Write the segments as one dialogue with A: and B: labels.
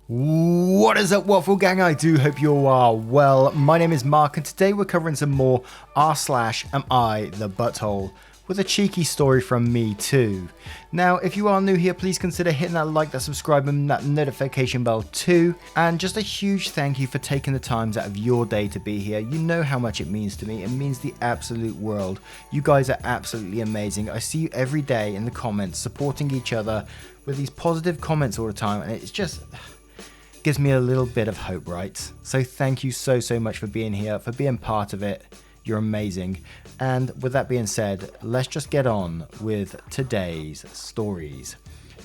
A: What is up, Waffle Gang? I do hope you all are well. My name is Mark, and today we're covering some more r/am I the butthole, with a cheeky story from me too. Now, if you are new here, please consider hitting that like, that subscribe, and that notification bell too. And just a huge thank you for taking the times out of your day to be here. You know how much it means to me. It means the absolute world. You guys are absolutely amazing. I see you every day in the comments, supporting each other with these positive comments all the time, and it's just gives me a little bit of hope, right? So thank you so much for being here, for being part of it. You're amazing. And with that being said, let's just get on with today's stories.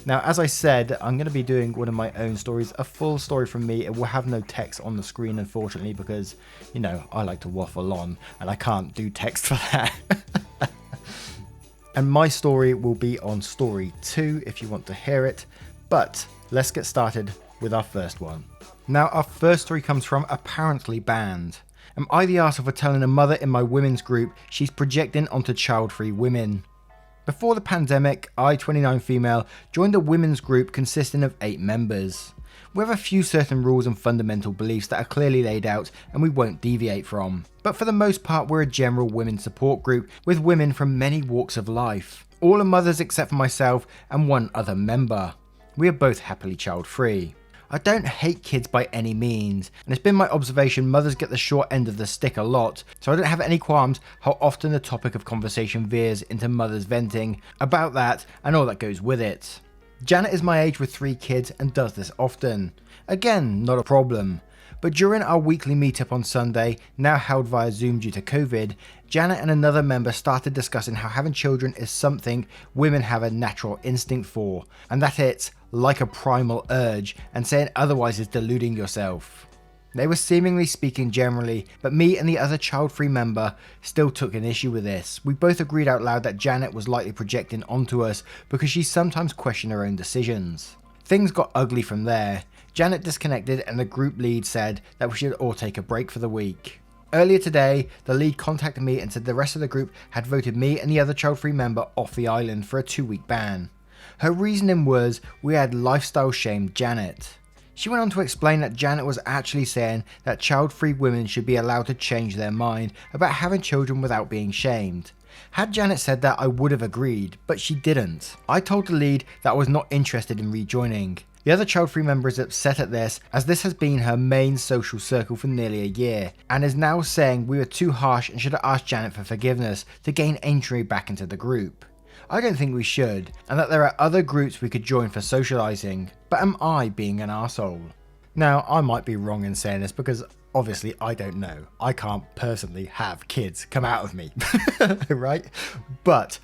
A: Now, as I said, I'm going to be doing one of my own stories, a full story from me. It will have no text on the screen, unfortunately, because, you know, I like to waffle on and I can't do text for that. And my story will be on story 2 if you want to hear it. But let's get started with our first one. Now, our first story comes from Apparently Banned. Am I the arsehole for telling a mother in my women's group she's projecting onto child-free women? Before the pandemic, I, 29 female, joined a women's group consisting of 8 members. We have a few certain rules and fundamental beliefs that are clearly laid out and we won't deviate from. But for the most part, we're a general women's support group with women from many walks of life. All are mothers except for myself and one other member. We are both happily child-free. I don't hate kids by any means, and it's been my observation mothers get the short end of the stick a lot, so I don't have any qualms how often the topic of conversation veers into mothers venting about that and all that goes with it. Janet is my age with 3 kids and does this often. Again, not a problem. But during our weekly meetup on Sunday, now held via Zoom due to COVID, Janet and another member started discussing how having children is something women have a natural instinct for, and that it's like a primal urge, and saying otherwise is deluding yourself. They were seemingly speaking generally, but me and the other child-free member still took an issue with this. We both agreed out loud that Janet was likely projecting onto us because she sometimes questioned her own decisions. Things got ugly from there. Janet disconnected and the group lead said that we should all take a break for the week. Earlier today, the lead contacted me and said the rest of the group had voted me and the other child-free member off the island for a 2-week ban. Her reasoning was we had lifestyle shamed Janet. She went on to explain that Janet was actually saying that child-free women should be allowed to change their mind about having children without being shamed. Had Janet said that, I would have agreed, but she didn't. I told the lead that I was not interested in rejoining. The other child-free member is upset at this, as this has been her main social circle for nearly a year, and is now saying we were too harsh and should have asked Janet for forgiveness to gain entry back into the group. I don't think we should, and that there are other groups we could join for socialising, but am I being an arsehole? Now, I might be wrong in saying this because obviously I don't know. I can't personally have kids come out of me, right? But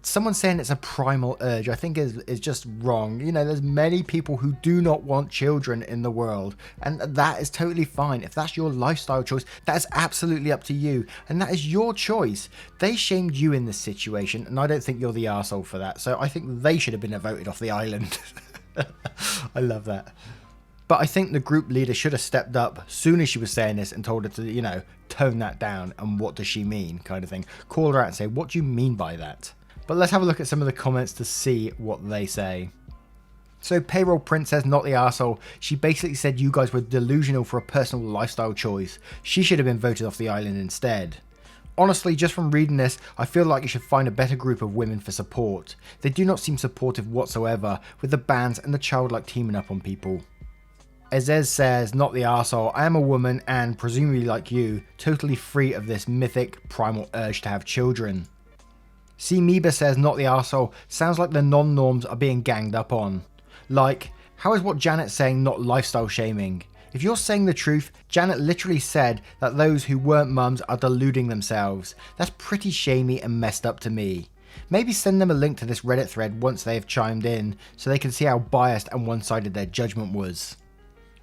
A: someone saying it's a primal urge, I think is just wrong. You know, there's many people who do not want children in the world, and that is totally fine. If that's your lifestyle choice, that is absolutely up to you, and that is your choice. They shamed you in this situation, and I don't think you're the arsehole for that, so I think they should have been voted off the island. I love that. But I think the group leader should have stepped up soon as she was saying this and told her to, you know, tone that down and what does she mean kind of thing. Call her out and say, what do you mean by that? But let's have a look at some of the comments to see what they say. So Payroll Princess, not the arsehole, she basically said you guys were delusional for a personal lifestyle choice. She should have been voted off the island instead. Honestly, just from reading this, I feel like you should find a better group of women for support. They do not seem supportive whatsoever, with the bans and the childlike teaming up on people. Azez says, not the arsehole, I am a woman and, presumably like you, totally free of this mythic primal urge to have children. C. Meba says, not the arsehole, sounds like the non-norms are being ganged up on. Like, how is what Janet's saying not lifestyle shaming? If you're saying the truth, Janet literally said that those who weren't mums are deluding themselves. That's pretty shamey and messed up to me. Maybe send them a link to this Reddit thread once they have chimed in, so they can see how biased and one-sided their judgment was.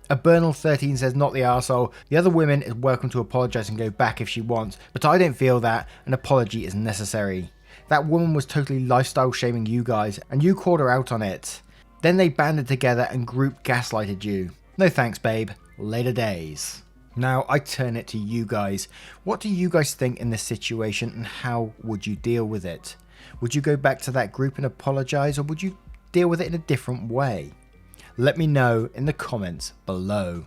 A: A Bernal13 says, not the arsehole, the other woman is welcome to apologise and go back if she wants, but I don't feel that an apology is necessary. That woman was totally lifestyle shaming you guys, and you called her out on it. Then they banded together and group gaslighted you. No thanks, babe. Later days. Now I turn it to you guys. What do you guys think in this situation, and how would you deal with it? Would you go back to that group and apologise, or would you deal with it in a different way? Let me know in the comments below.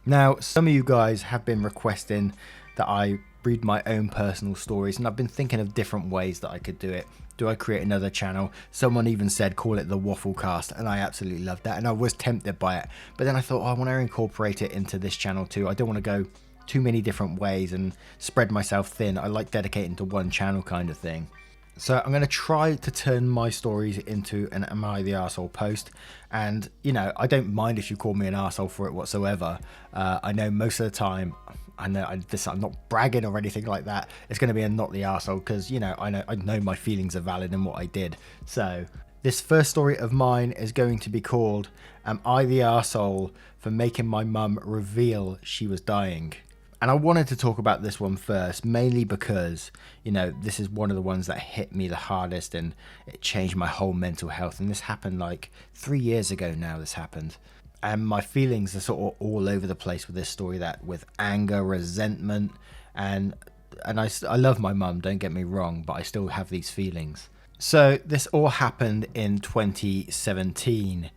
A: Now, some of you guys have been requesting that I read my own personal stories, and I've been thinking of different ways that I could do it. Do I create another channel? Someone even said call it the Waffle Cast, and I absolutely loved that, and I was tempted by it. But then I thought, I want to incorporate it into this channel too. I don't want to go too many different ways and spread myself thin. I like dedicating to one channel kind of thing. So I'm going to try to turn my stories into an Am I the Arsehole post. And, you know, I don't mind if you call me an arsehole for it whatsoever. I know most of the time, I'm not bragging or anything like that. It's going to be a not the arsehole because, you know, I know my feelings are valid in what I did. So this first story of mine is going to be called Am I the Arsehole for Making My Mum Reveal She Was Dying? And I wanted to talk about this one first, mainly because, you know, this is one of the ones that hit me the hardest and it changed my whole mental health. And this happened like 3 years ago now, this happened. And my feelings are sort of all over the place with this story, that with anger, resentment, and I love my mum, don't get me wrong, but I still have these feelings. So this all happened in 2017.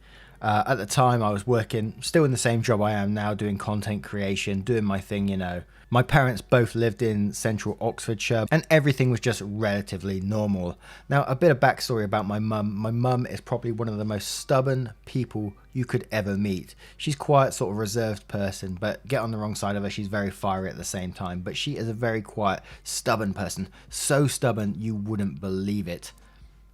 A: At the time I was working still in the same job I am now, doing content creation, doing my thing, you know. My parents both lived in central Oxfordshire and everything was just relatively normal. Now, a bit of backstory about my mum. My mum is probably one of the most stubborn people you could ever meet. She's quiet, sort of reserved person, but get on the wrong side of her, she's very fiery at the same time. But she is a very quiet, stubborn person. So stubborn you wouldn't believe it.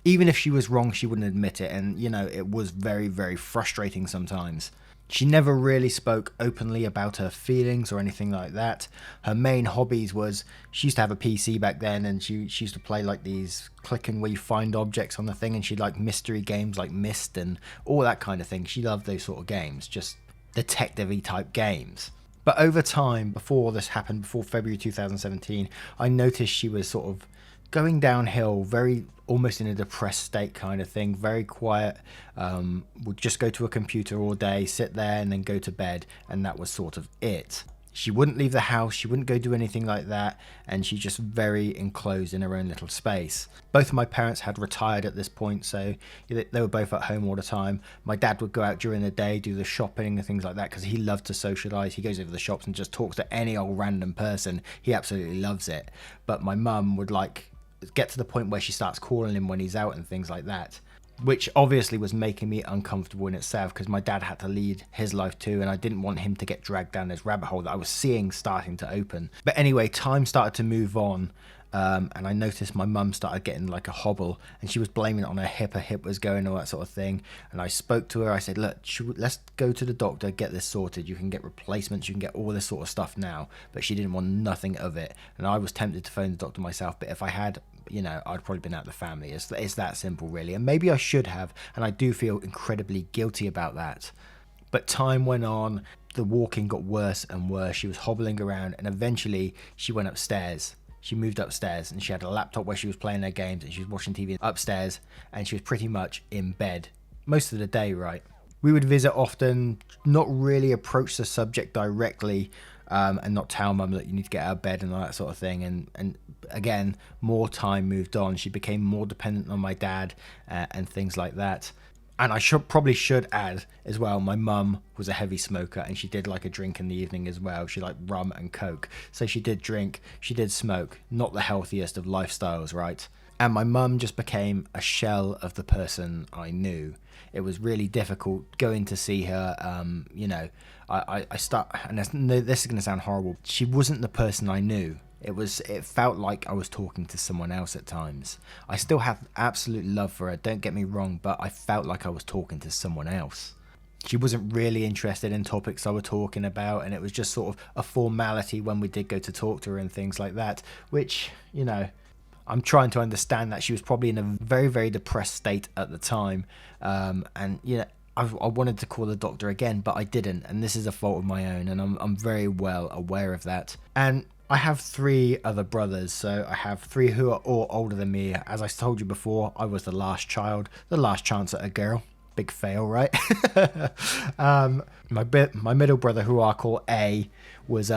A: Even if she was wrong, she wouldn't admit it, and, you know, it was very, very frustrating sometimes. She never really spoke openly about her feelings or anything like that. Her main hobbies was, she used to have a PC back then, and she used to play like these clicking where you find objects on the thing, and she'd like mystery games like Myst and all that kind of thing. She loved those sort of games, just detective-y type games. But over time, before this happened, before February 2017, I noticed she was sort of going downhill, very almost in a depressed state kind of thing, very quiet, would just go to a computer all day, sit there and then go to bed, and that was sort of it. She wouldn't leave the house, she wouldn't go do anything like that, and she's just very enclosed in her own little space. Both of my parents had retired at this point, so they were both at home all the time. My dad would go out during the day, do the shopping and things like that, because he loved to socialise. He goes over the shops and just talks to any old random person. He absolutely loves it. But my mum would get to the point where she starts calling him when he's out and things like that, which obviously was making me uncomfortable in itself, because my dad had to lead his life too, and I didn't want him to get dragged down this rabbit hole that I was seeing starting to open. But anyway, time started to move on, and I noticed my mum started getting like a hobble, and she was blaming it on her hip was going, all that sort of thing. And I spoke to her, I said, look, let's go to the doctor, get this sorted, you can get replacements, you can get all this sort of stuff now. But she didn't want nothing of it, and I was tempted to phone the doctor myself, but if I had, you know, I'd probably been out of the family. It's that simple really, and maybe I should have, and I do feel incredibly guilty about that. But time went on, the walking got worse and worse, she was hobbling around, and eventually she went upstairs. She moved upstairs, and she had a laptop where she was playing her games, and she was watching TV upstairs, and she was pretty much in bed most of the day, right? We would visit often, not really approach the subject directly, and not tell mum that you need to get out of bed and all that sort of thing. And again, more time moved on. She became more dependent on my dad, and things like that. And I probably should add as well, my mum was a heavy smoker, and she did like a drink in the evening as well. She liked rum and coke. So she did drink, she did smoke, not the healthiest of lifestyles, right? And my mum just became a shell of the person I knew. It was really difficult going to see her. You know, I start, and this is going to sound horrible. She wasn't the person I knew. It felt like I was talking to someone else at times. I still have absolute love for her, don't get me wrong, but I felt like I was talking to someone else. She wasn't really interested in topics I were talking about, and it was just sort of a formality when we did go to talk to her and things like that, which, you know, I'm trying to understand that she was probably in a very, very depressed state at the time. And, you know, I wanted to call the doctor again, but I didn't, and this is a fault of my own, and I'm very well aware of that. And I have 3 other brothers, so I have 3 who are all older than me. As I told you before, I was the last child, the last chance at a girl. Big fail, right? My middle brother, who I call A, was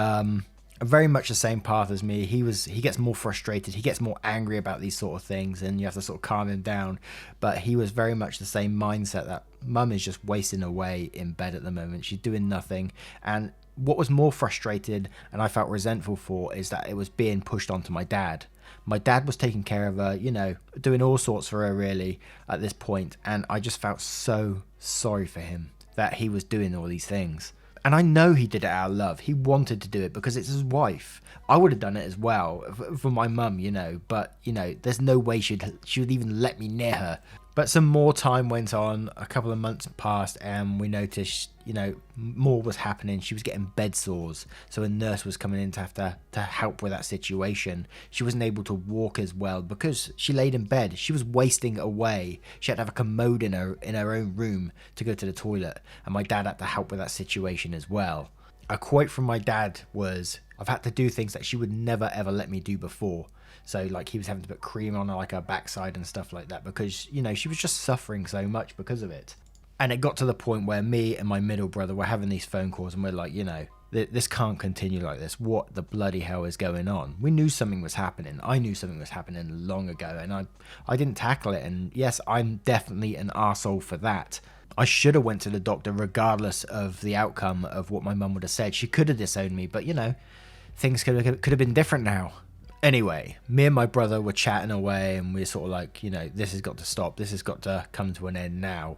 A: very much the same path as me. He gets more frustrated, he gets more angry about these sort of things, and you have to sort of calm him down. But he was very much the same mindset, that mum is just wasting away in bed at the moment. She's doing nothing. And what was more frustrated and I felt resentful for is that it was being pushed onto my dad. My dad was taking care of her, you know, doing all sorts for her really at this point, and I just felt so sorry for him that he was doing all these things. And I know he did it out of love. He wanted to do it because it's his wife. I would have done it as well for my mum, you know, but, you know, there's no way she would even let me near her. But some more time went on, a couple of months passed, and we noticed, you know, more was happening. She was getting bed sores, so a nurse was coming in to have to help with that situation. She wasn't able to walk as well because she laid in bed. She was wasting away. She had to have a commode in her own room to go to the toilet, and my dad had to help with that situation as well. A quote from my dad was, "I've had to do things that she would never ever let me do before." So like he was having to put cream on her, like her backside and stuff like that, because, you know, she was just suffering so much because of it. And it got to the point where me and my middle brother were having these phone calls, and we're like, you know, this can't continue like this. What the bloody hell is going on? We knew something was happening. I knew something was happening long ago, and I didn't tackle it. And yes, I'm definitely an arsehole for that. I should have went to the doctor regardless of the outcome of what my mum would have said. She could have disowned me, but, you know, things could have been different now. Anyway, me and my brother were chatting away, and we were sort of like, you know, this has got to stop. This has got to come to an end now.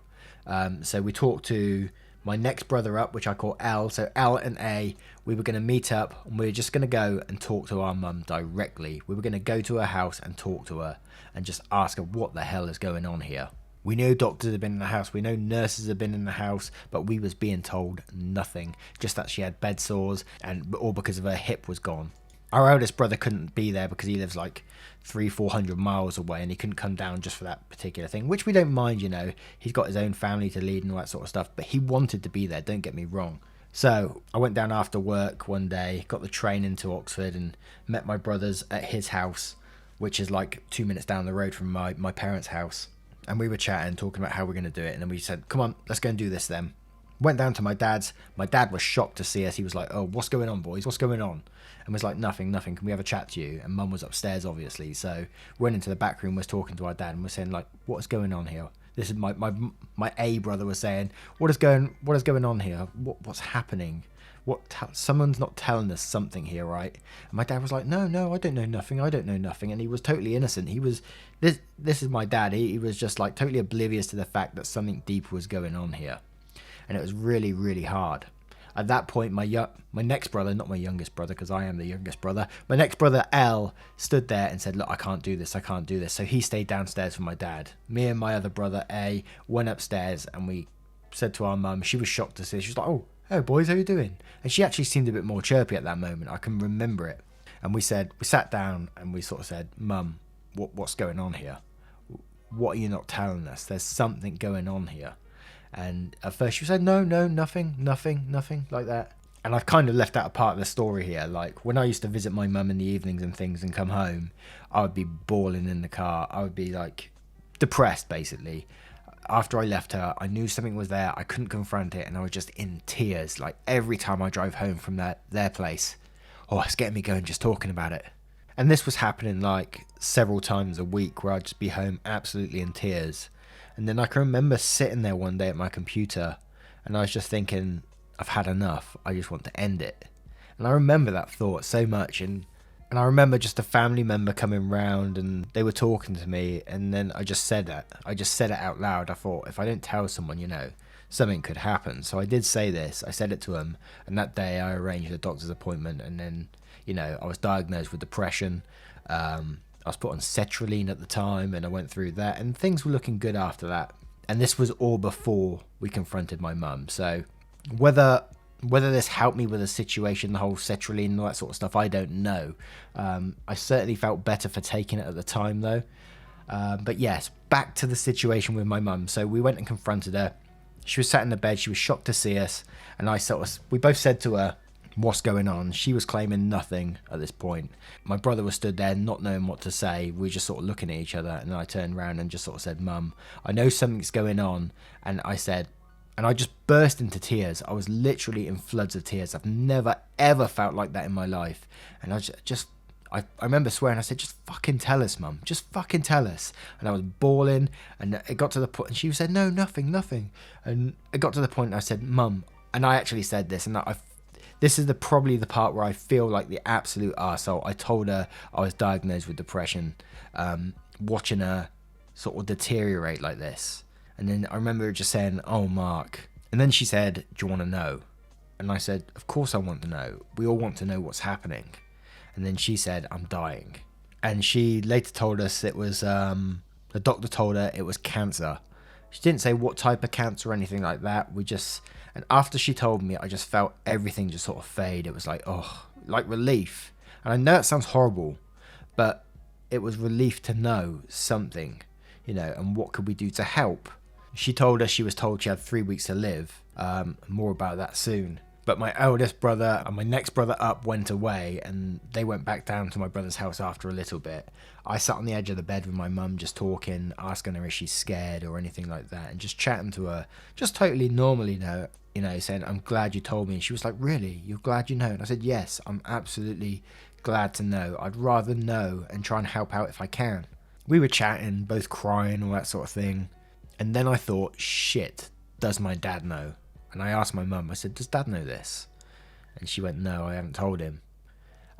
A: So we talked to my next brother up, which I call L. So L and A, we were going to meet up, and we were just going to go and talk to our mum directly. We were going to go to her house and talk to her and just ask her what the hell is going on here. We know doctors have been in the house, we know nurses have been in the house, but we was being told nothing. Just that she had bed sores, and all because of her hip was gone. Our eldest brother couldn't be there because he lives like 300-400 miles away, and he couldn't come down just for that particular thing, which we don't mind, you know. He's got his own family to lead and all that sort of stuff, but he wanted to be there, don't get me wrong. So I went down after work one day, got the train into Oxford, and met my brothers at his house, which is like 2 minutes down the road from my parents' house. And we were chatting, talking about how we're going to do it, and then we said, come on, let's go and do this then. Went down to my dad's. My dad was shocked to see us. He was like, oh, what's going on, boys? What's going on? And was like, nothing. Can we have a chat to you? And mum was upstairs, obviously. So we went into the back room, was talking to our dad, and we're saying, like, what is going on here? This is my A brother was saying, what is going on here? What's happening? Someone's not telling us something here, right? And my dad was like, no, I don't know nothing. And he was totally innocent. He was, this is my dad. He was just like totally oblivious to the fact that something deep was going on here. And it was really, really hard. At that point, my next brother, not my youngest brother, because I am the youngest brother, my next brother, L, stood there and said, look, I can't do this. So he stayed downstairs with my dad. Me and my other brother, A, went upstairs, and we said to our mum, she was shocked to see us. She was like, oh, boys, how you doing? And she actually seemed a bit more chirpy at that moment. I can remember it. And we sat down and we sort of said, Mum, what's going on here? What are you not telling us? There's something going on here. And at first she said, no, nothing like that. And I've kind of left out a part of the story here. Like, when I used to visit my mum in the evenings and things and come home, I would be bawling in the car. I would be like depressed, basically. After I left her, I knew something was there. I couldn't confront it, and I was just in tears. Like, every time I drove home from their place. Oh, it's getting me going just talking about it. And this was happening like several times a week, where I'd just be home absolutely in tears. And then I can remember sitting there one day at my computer, and I was just thinking, I've had enough. I just want to end it. And I remember that thought so much. And I remember just a family member coming round, and they were talking to me, and then I just said that. I just said it out loud. I thought, if I don't tell someone, you know, something could happen. So I did say this. I said it to him, and that day I arranged a doctor's appointment, and then, you know, I was diagnosed with depression. I was put on sertraline at the time, and I went through that, and things were looking good after that. And this was all before we confronted my mum. So whether this helped me with the situation, the whole sertraline and all that sort of stuff, I don't know. I certainly felt better for taking it at the time, though. But yes, back to the situation with my mum. So we went and confronted her. She was sat in the bed. She was shocked to see us, and we both said to her, what's going on? She was claiming nothing at this point. My brother was stood there not knowing what to say. We were just sort of looking at each other, and I turned around and just sort of said, Mum, I know something's going on. And I said, And I just burst into tears. I was literally in floods of tears. I've never, ever felt like that in my life. And I remember swearing. I said, just fucking tell us, Mum. Just fucking tell us. And I was bawling. And it got to the point, and she said, no, nothing. And it got to the point, and I said, Mum, and I actually said this, and this is probably the part where I feel like the absolute arsehole. I told her I was diagnosed with depression, watching her sort of deteriorate like this. And then I remember her just saying, oh, Mark. And then she said, do you want to know? And I said, of course I want to know. We all want to know what's happening. And then she said, I'm dying. And she later told us it was, the doctor told her it was cancer. She didn't say what type of cancer or anything like that. And after she told me, I just felt everything just sort of fade. It was like, oh, like relief. And I know it sounds horrible, but it was relief to know something, and what could we do to help? She told us she was told she had 3 weeks to live. More about that soon. But my eldest brother and my next brother up went away, and they went back down to my brother's house after a little bit. I sat on the edge of the bed with my mum, just talking, asking her if she's scared or anything like that, and just chatting to her, just totally normally, saying, I'm glad you told me. And she was like, really? You're glad you know? And I said, yes, I'm absolutely glad to know. I'd rather know and try and help out if I can. We were chatting, both crying, all that sort of thing. And then I thought, shit, does my dad know? And I asked my mum, I said, does Dad know this? And she went, no, I haven't told him.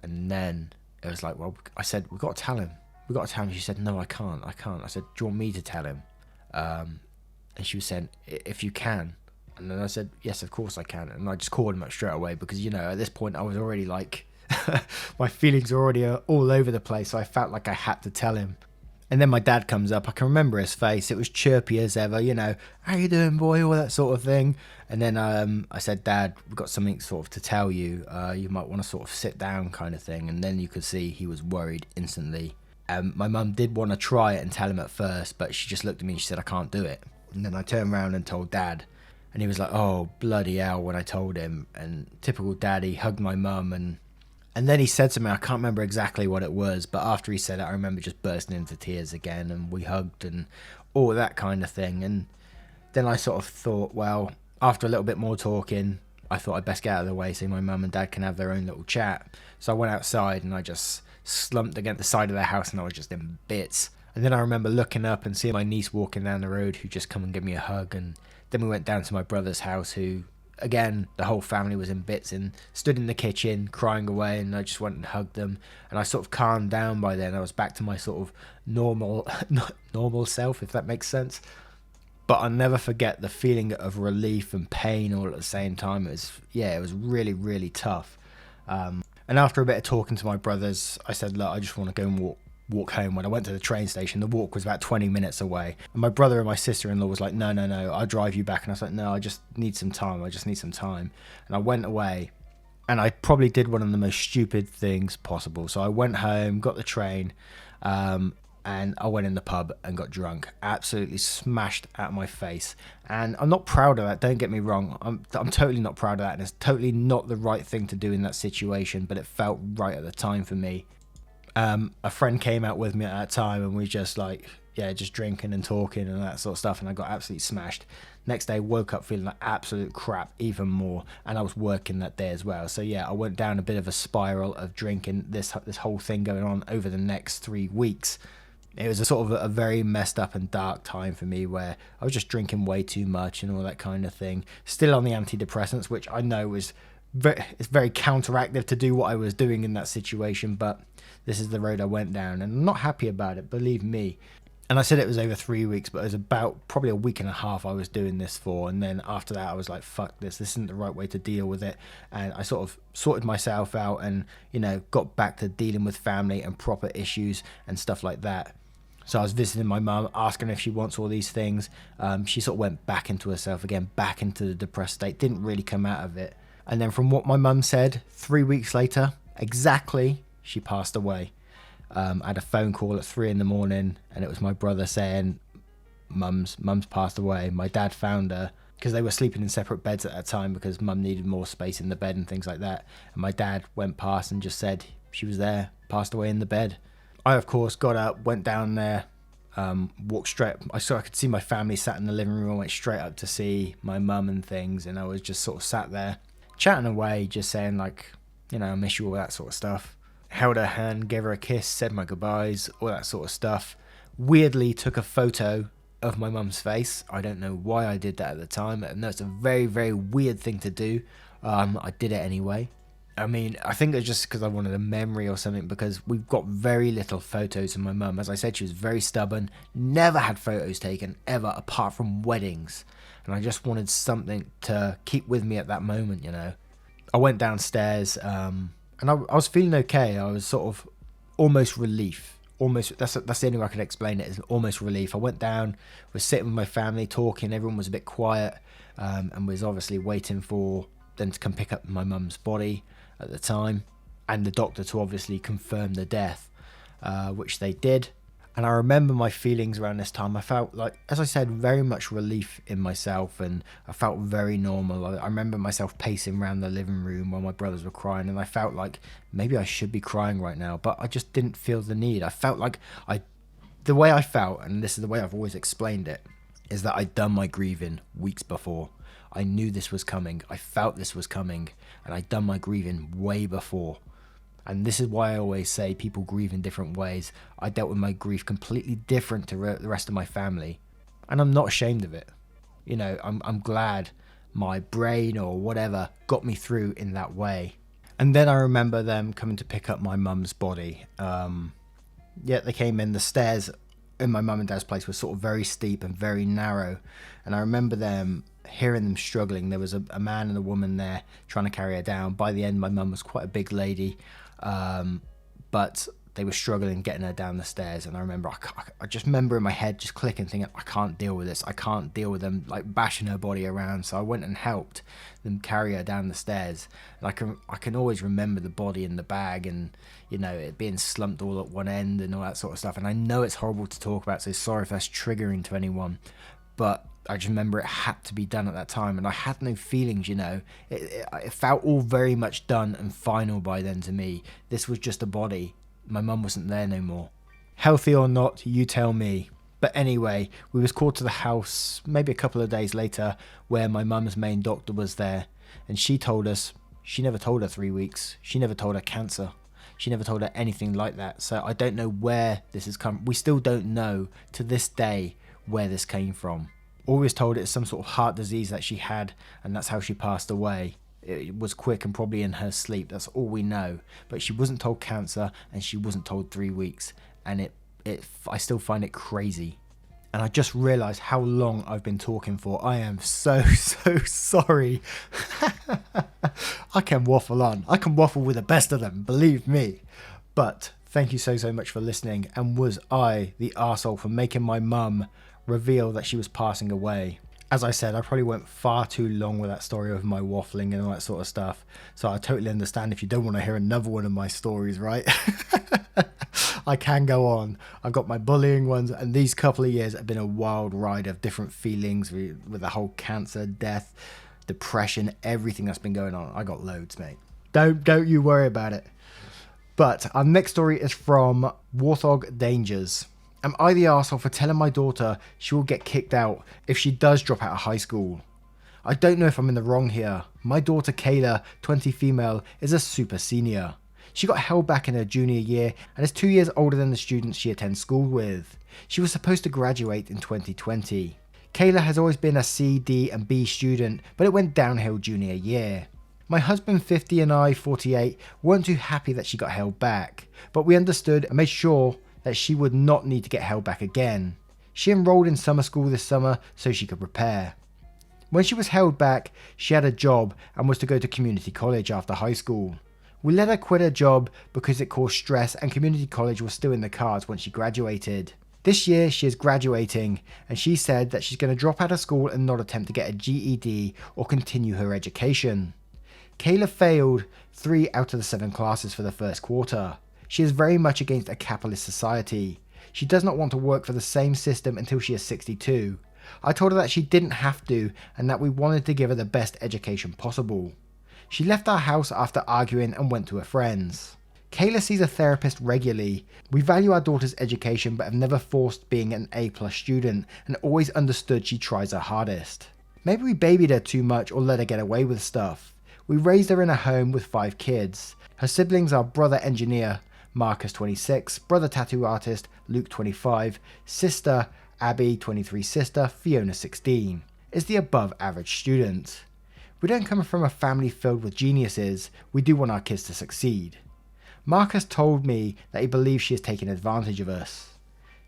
A: And then it was like, well, I said, we've got to tell him. We've got to tell him. She said, no, I can't. I said, do you want me to tell him? And she was saying, if you can. And then I said, yes, of course I can. And I just called him up straight away because, at this point I was already like, my feelings were already all over the place. So I felt like I had to tell him. And then my dad comes up. I can remember his face. It was chirpy as ever, how you doing, boy? All that sort of thing. And then I said, Dad, we've got something sort of to tell you. You might want to sort of sit down kind of thing. And then you could see he was worried instantly. My mum did want to try it and tell him at first, but she just looked at me and she said, I can't do it. And then I turned around and told Dad. And he was like, oh, bloody hell, when I told him. And typical Dad, he hugged my mum and then he said to me, I can't remember exactly what it was, but after he said it, I remember just bursting into tears again, and we hugged and all that kind of thing. And then I sort of thought, well, after a little bit more talking, I thought I'd best get out of the way so my mum and dad can have their own little chat. So I went outside and I just slumped against the side of their house and I was just in bits. And then I remember looking up and seeing my niece walking down the road who just come and give me a hug. And then we went down to my brother's house who, again, the whole family was in bits and stood in the kitchen crying away, and I just went and hugged them, and I sort of calmed down by then. I was back to my sort of normal self, if that makes sense. But I'll never forget the feeling of relief and pain all at the same time. It was really, really tough. And after a bit of talking to my brothers, I said, look, I just want to go and walk home. When I went to the train station, the walk was about 20 minutes away, and my brother and my sister-in-law was like, no, I'll drive you back. And I was like, no, I just need some time. And I went away, and I probably did one of the most stupid things possible. So I went home, got the train, and I went in the pub and got drunk, absolutely smashed out my face. And I'm not proud of that, don't get me wrong. I'm totally not proud of that, and it's totally not the right thing to do in that situation, but it felt right at the time for me. A friend came out with me at that time, and we just just drinking and talking and that sort of stuff, and I got absolutely smashed. Next day, woke up feeling like absolute crap even more, and I was working that day as well. So I went down a bit of a spiral of drinking, this whole thing going on over the next 3 weeks. It was a sort of a very messed up and dark time for me, where I was just drinking way too much and all that kind of thing. Still on the antidepressants, which I know it's very counteractive to do what I was doing in that situation, but this is the road I went down, and I'm not happy about it, believe me. And I said it was over 3 weeks, but it was about probably a week and a half I was doing this for. And then after that, I was like, fuck this isn't the right way to deal with it. And I sort of sorted myself out and, got back to dealing with family and proper issues and stuff like that. So I was visiting my mum, asking if she wants all these things. She sort of went back into herself again, back into the depressed state, didn't really come out of it. And then from what my mum said, 3 weeks later, exactly, she passed away. I had a phone call at 3 a.m, and it was my brother saying, Mum's passed away. My dad found her, because they were sleeping in separate beds at that time because Mum needed more space in the bed and things like that. And my dad went past and just said she was there, passed away in the bed. I, of course, got up, went down there, Walked straight. I could see my family sat in the living room. I went straight up to see my mum and things, and I was just sort of sat there chatting away, just saying like, I miss you, all that sort of stuff. Held her hand, gave her a kiss, said my goodbyes, all that sort of stuff. Weirdly took a photo of my mum's face. I don't know why I did that at the time. I know it's a very, very weird thing to do. I did it anyway. I mean, I think it's just because I wanted a memory or something, because we've got very little photos of my mum. As I said, she was very stubborn, never had photos taken ever apart from weddings. And I just wanted something to keep with me at that moment, I went downstairs and I was feeling okay. I was sort of almost relief. That's the only way I can explain it, is almost relief. I went down, was sitting with my family talking, everyone was a bit quiet, and was obviously waiting for them to come pick up my mum's body at the time, and the doctor to obviously confirm the death, which they did. And I remember my feelings around this time. I felt like, as I said, very much relief in myself, and I felt very normal. I remember myself pacing around the living room while my brothers were crying, and I felt like maybe I should be crying right now, but I just didn't feel the need. I felt like the way I felt, and this is the way I've always explained it, is that I'd done my grieving weeks before. I knew this was coming. I felt this was coming, and I'd done my grieving way before. And this is why I always say people grieve in different ways. I dealt with my grief completely different to the rest of my family, and I'm not ashamed of it. I'm glad my brain or whatever got me through in that way. And then I remember them coming to pick up my mum's body. They came in. The stairs in my mum and dad's place were sort of very steep and very narrow, and I remember hearing them struggling. There was a man and a woman there trying to carry her down. By the end, my mum was quite a big lady, but they were struggling getting her down the stairs. And I remember, I just remember in my head just clicking, thinking, I can't deal with this. I can't deal with them like bashing her body around. So I went and helped them carry her down the stairs. And I can always remember the body in the bag, and it being slumped all at one end and all that sort of stuff. And I know it's horrible to talk about, so sorry if that's triggering to anyone, but I just remember it had to be done at that time, and I had no feelings, It felt all very much done and final by then to me. This was just a body. My mum wasn't there no more. Healthy or not, you tell me. But anyway, we was called to the house maybe a couple of days later, where my mum's main doctor was there, and she told us she never told her 3 weeks. She never told her cancer. She never told her anything like that. So I don't know where this has come. We still don't know to this day where this came from. Always told it's some sort of heart disease that she had, and that's how she passed away. It was quick and probably in her sleep. That's all we know. But she wasn't told cancer, and she wasn't told 3 weeks. And I still find it crazy. And I just realised how long I've been talking for. I am so sorry. I can waffle on. I can waffle with the best of them, believe me. But thank you so much for listening. And was I the arsehole for making my mum reveal that she was passing away? As I said, I probably went far too long with that story of my waffling and all that sort of stuff. So I totally understand if you don't want to hear another one of my stories, right? I can go on. I've got my bullying ones, and these couple of years have been a wild ride of different feelings with the whole cancer, death, depression, everything that's been going on. I got loads, mate. Don't you worry about it. But our next story is from Warthog Dangers. Am I the arsehole for telling my daughter she will get kicked out if she does drop out of high school? I don't know if I'm in the wrong here. My daughter Kayla, 20 female, is a super senior. She got held back in her junior year and is 2 years older than the students she attends school with. She was supposed to graduate in 2020. Kayla has always been a C, D and B student, but it went downhill junior year. My husband 50 and I 48 weren't too happy that she got held back, but we understood and made sure that she would not need to get held back again. She enrolled in summer school this summer so she could prepare. When she was held back, she had a job and was to go to community college after high school. We let her quit her job because it caused stress, and community college was still in the cards once she graduated. This year she is graduating, and she said that she's going to drop out of school and not attempt to get a GED or continue her education. Kayla failed 3 out of the 7 classes for the first quarter. She is very much against a capitalist society. She does not want to work for the same system until she is 62. I told her that she didn't have to, and that we wanted to give her the best education possible. She left our house after arguing and went to her friends. Kayla sees a therapist regularly. We value our daughter's education but have never forced being an A+ student and always understood she tries her hardest. Maybe we babied her too much or let her get away with stuff. We raised her in a home with 5 kids. Her siblings are brother engineer, Marcus 26, brother tattoo artist, Luke 25, sister, Abby 23 sister, Fiona 16. Is the above average student. We don't come from a family filled with geniuses, we do want our kids to succeed. Marcus told me that he believes she is taking advantage of us.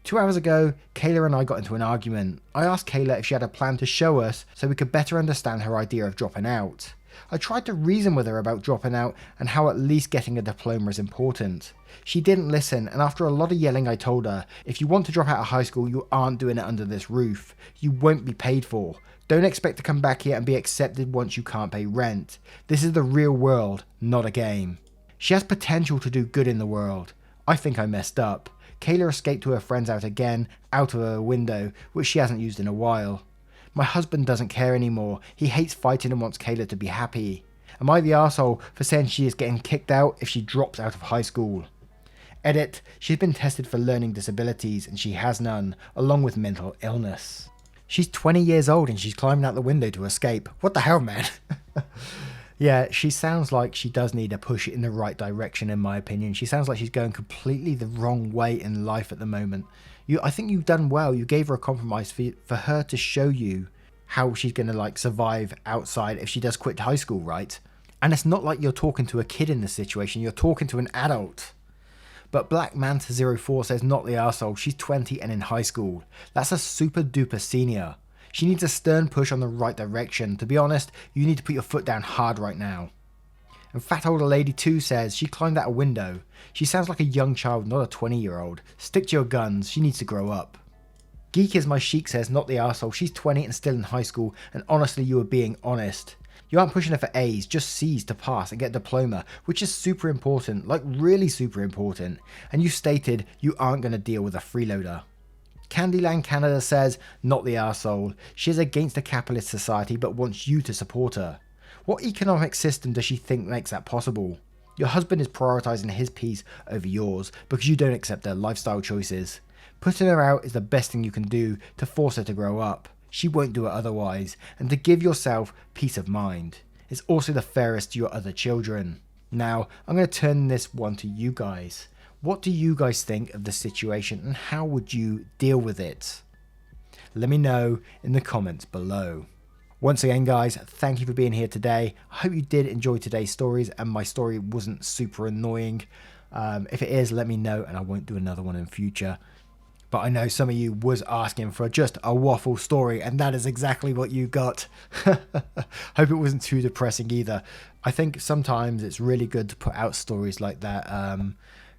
A: 2 hours ago, Kayla and I got into an argument. I asked Kayla if she had a plan to show us so we could better understand her idea of dropping out. I tried to reason with her about dropping out and how at least getting a diploma is important. She didn't listen, and after a lot of yelling I told her, if you want to drop out of high school, you aren't doing it under this roof. You won't be paid for. Don't expect to come back here and be accepted once you can't pay rent. This is the real world, not a game. She has potential to do good in the world. I think I messed up. Kayla escaped to her friend's house again, out of her window, which she hasn't used in a while. My husband doesn't care anymore. He hates fighting and wants Kayla to be happy. Am I the arsehole for saying she is getting kicked out if she drops out of high school? Edit, she's been tested for learning disabilities and she has none, along with mental illness. She's 20 years old and she's climbing out the window to escape. What the hell, man? Yeah, she sounds like she does need a push in the right direction, in my opinion. She sounds like she's going completely the wrong way in life at the moment. I think you've done well. You gave her a compromise for her to show you how she's going to survive outside if she does quit high school, right? And it's not like you're talking to a kid in this situation. You're talking to an adult. But Black Manta 04 says not the arsehole. She's 20 and in high school. That's a super duper senior. She needs a stern push on the right direction. To be honest, you need to put your foot down hard right now. And Fat Older Lady 2 says she climbed out a window. She sounds like a young child, not a 20-year-old. Stick to your guns. She needs to grow up. Geek is my chic says not the arsehole. She's 20 and still in high school, and honestly you are being honest. You aren't pushing her for A's, just C's to pass and get a diploma, which is super important, like really super important. And you stated you aren't going to deal with a freeloader. Candyland Canada says, not the arsehole. She is against a capitalist society but wants you to support her. What economic system does she think makes that possible? Your husband is prioritising his peace over yours because you don't accept her lifestyle choices. Putting her out is the best thing you can do to force her to grow up. She won't do it otherwise, and to give yourself peace of mind. It's also the fairest to your other children. Now, I'm going to turn this one to you guys. What do you guys think of the situation and how would you deal with it? Let me know in the comments below. Once again guys, thank you for being here today. I hope you did enjoy today's stories and my story wasn't super annoying. If it is, let me know and I won't do another one in future. But I know some of you was asking for just a waffle story and that is exactly what you got. Hope it wasn't too depressing either. I think sometimes it's really good to put out stories like that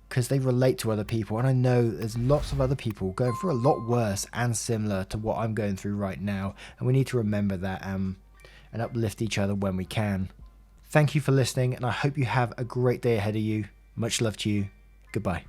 A: because they relate to other people, and I know there's lots of other people going through a lot worse and similar to what I'm going through right now, and we need to remember that and uplift each other when we can. Thank you for listening, and I hope you have a great day ahead of you. Much love to you. Goodbye.